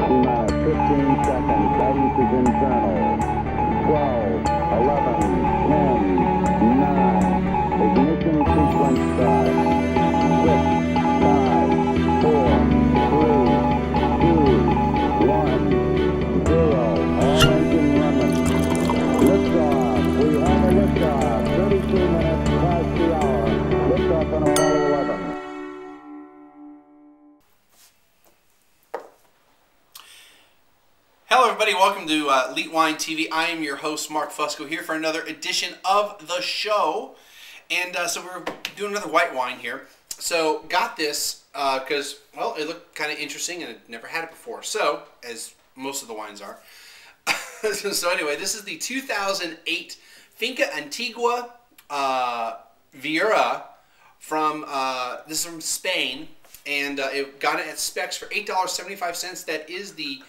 15 seconds. Guidance is internal. 12, 11, 10, 9. Ignition sequence start. 6, 5, 4, 3, 2, 1, 0. All engine running. Liftoff. We have a liftoff. 32 minutes past the hour. Liftoff on Apollo 11. Hello everybody, welcome to Elite Wine TV. I am your host, Mark Fusco, here for another edition of the show. And so we're doing another white wine here. So got this because, well, it looked kind of interesting and I'd never had it before. So, as most of the wines are. So anyway, this is the 2008 Finca Antigua Viura from, this is from Spain. And it got it at specs for $8.75. That is the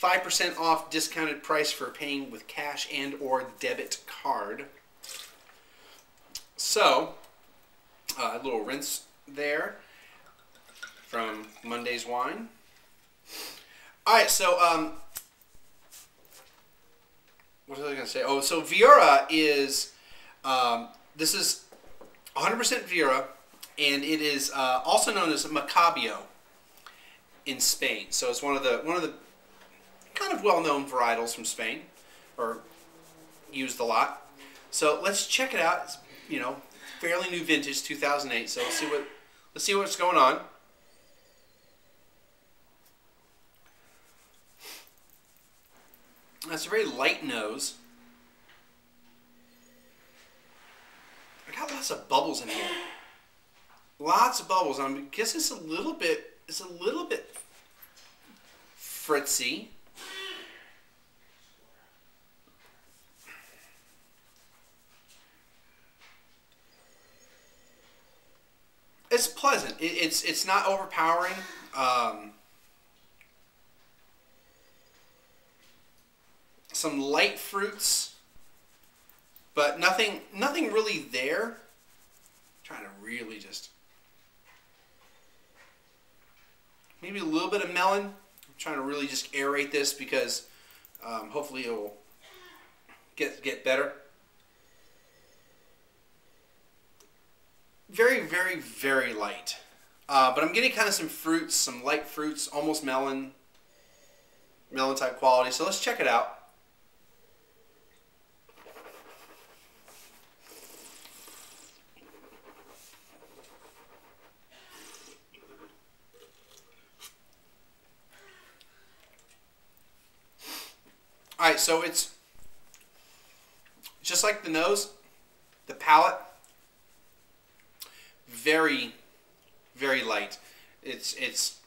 5% off discounted price for paying with cash and or debit card. So, a little rinse there from Monday's wine. Alright, so, what was I going to say? Oh, so Viura is, this is 100% Viura, and it is also known as Macabeo in Spain. So it's one of the kind of well-known varietals from Spain, or used a lot. So let's check it out. It's, you know, fairly new vintage, 2008. So let's see what's going on. That's a very light nose. I got lots of bubbles in here. Lots of bubbles. I guess it's a little bit fritzy. It's pleasant. It's not overpowering. Some light fruits, but nothing really there. I'm trying to really just maybe a little bit of melon. I'm trying to really just aerate this because hopefully it will get better. Very, very, very light. But I'm getting kind of some fruits, some light fruits, almost melon type quality. So let's check it out. Alright, so it's just like the nose, the palate. Very, very light. It's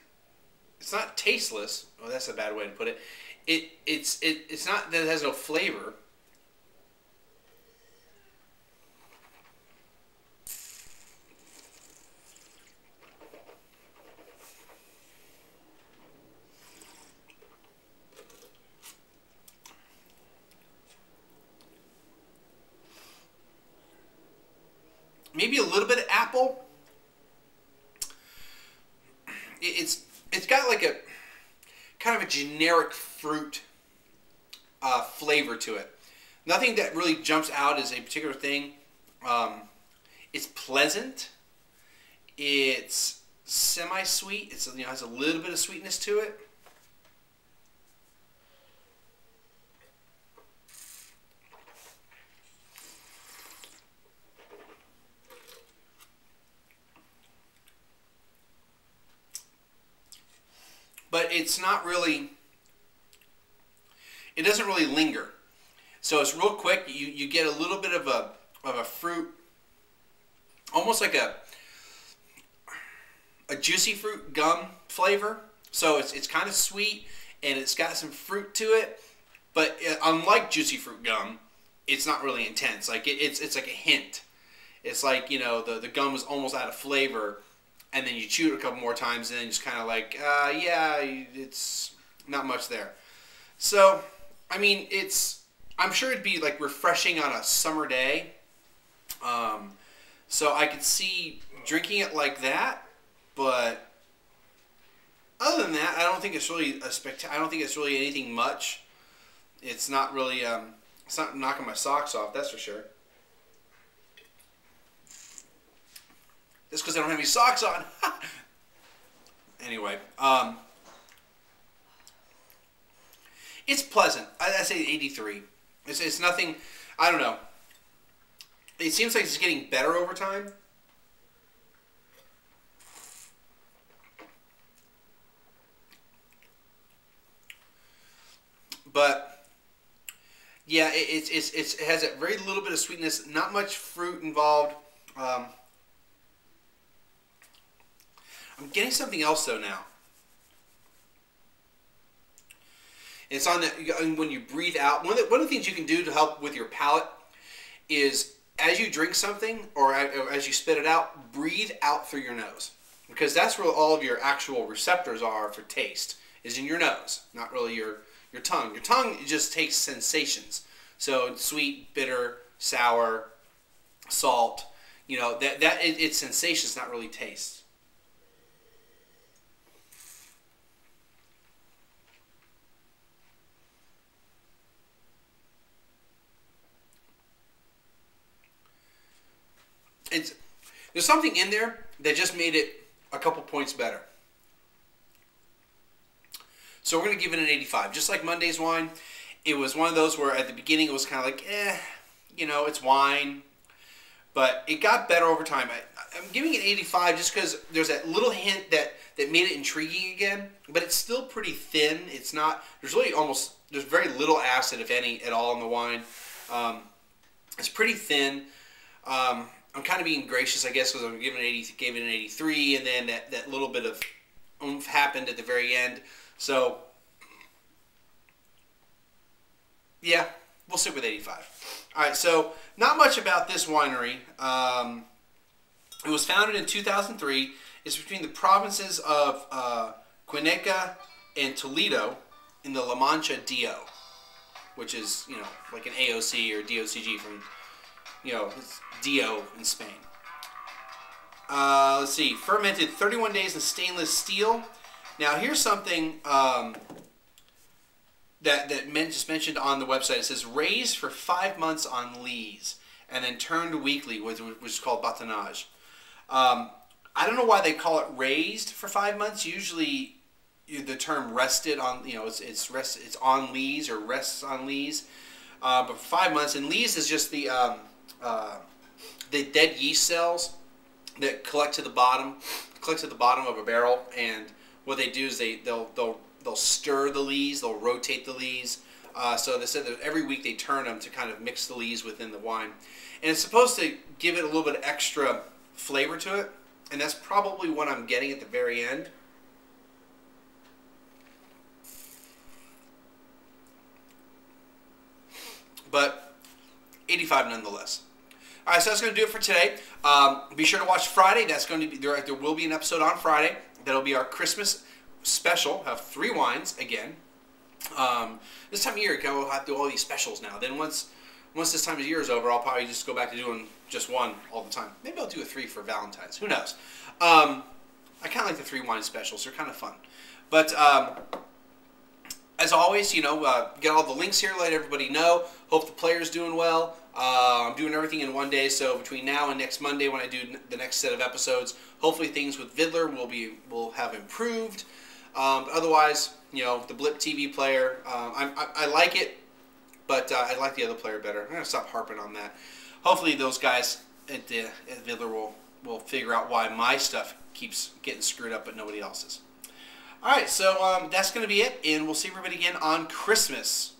not tasteless. Oh, that's a bad way to put it. It's not that it has no flavor. Maybe a little bit of apple. It's got like a kind of a generic fruit flavor to it. Nothing that really jumps out as a particular thing. It's pleasant. It's semi-sweet. It's, you know, has a little bit of sweetness to it. But it's not really, it doesn't really linger. So it's real quick. You get a little bit of a fruit, almost like a juicy fruit gum flavor. So it's kind of sweet and it's got some fruit to it. But unlike juicy fruit gum, it's not really intense. Like it's like a hint. It's like, you know, the gum is almost out of flavor. And then you chew it a couple more times, and then just kind of like, yeah, it's not much there. So, I mean, I'm sure it'd be like refreshing on a summer day. So I could see drinking it like that, but other than that, I don't think it's really I don't think it's really anything much. It's not really it's not knocking my socks off, that's for sure. Just because I don't have any socks on. Anyway, it's pleasant. I say 83. It's nothing. I don't know. It seems like it's getting better over time. But yeah, it has a very little bit of sweetness. Not much fruit involved. I'm getting something else though now. It's on the when you breathe out. One of the things you can do to help with your palate is as you drink something or as you spit it out, breathe out through your nose, because that's where all of your actual receptors are for taste, is in your nose, not really your tongue. Your tongue just takes sensations. So sweet, bitter, sour, salt. You know it's sensations, not really taste. There's something in there that just made it a couple points better. So we're going to give it an 85. Just like Monday's wine, it was one of those where at the beginning it was kind of like, you know, it's wine. But it got better over time. I'm giving it 85 just because there's that little hint that made it intriguing again. But it's still pretty thin. It's not, there's very little acid, if any, at all in the wine. It's pretty thin. I'm kind of being gracious, I guess, because I'm giving it gave it an 83, and then that little bit of oomph happened at the very end. So, yeah, we'll stick with 85. All right, so not much about this winery. It was founded in 2003. It's between the provinces of Cuenca and Toledo in the La Mancha DO, which is, you know, like an AOC or DOCG from, you know, it's DO in Spain. Let's see. Fermented 31 days in stainless steel. Now, here's something that just mentioned on the website. It says raised for 5 months on lees and then turned weekly, which is called batonnage. I don't know why they call it raised for 5 months. Usually, the term rested on, you know, it's on lees or rests on lees. But for 5 months, and lees is just the dead yeast cells that collect to the bottom of a barrel, and what they do is they'll stir the lees, they'll rotate the lees. So they said that every week they turn them to kind of mix the lees within the wine, and it's supposed to give it a little bit of extra flavor to it, and that's probably what I'm getting at the very end. But 85 nonetheless. All right, so that's going to do it for today. Be sure to watch Friday. That's going to be there will be an episode on Friday. That'll be our Christmas special. We'll have 3 wines again. This time of year, we'll have to do all these specials now. Then once this time of year is over, I'll probably just go back to doing just one all the time. Maybe I'll do a 3 for Valentine's. Who knows? I kind of like the 3 wine specials. They're kind of fun. But as always, you know, get all the links here. Let everybody know. Hope the player's doing well. I'm doing everything in one day, so between now and next Monday when I do the next set of episodes, hopefully things with Vidler will have improved. Otherwise, you know, the Blip TV player, I like it, but I like the other player better. I'm going to stop harping on that. Hopefully those guys at Vidler will figure out why my stuff keeps getting screwed up but nobody else's. Alright, so that's going to be it, and we'll see everybody again on Christmas.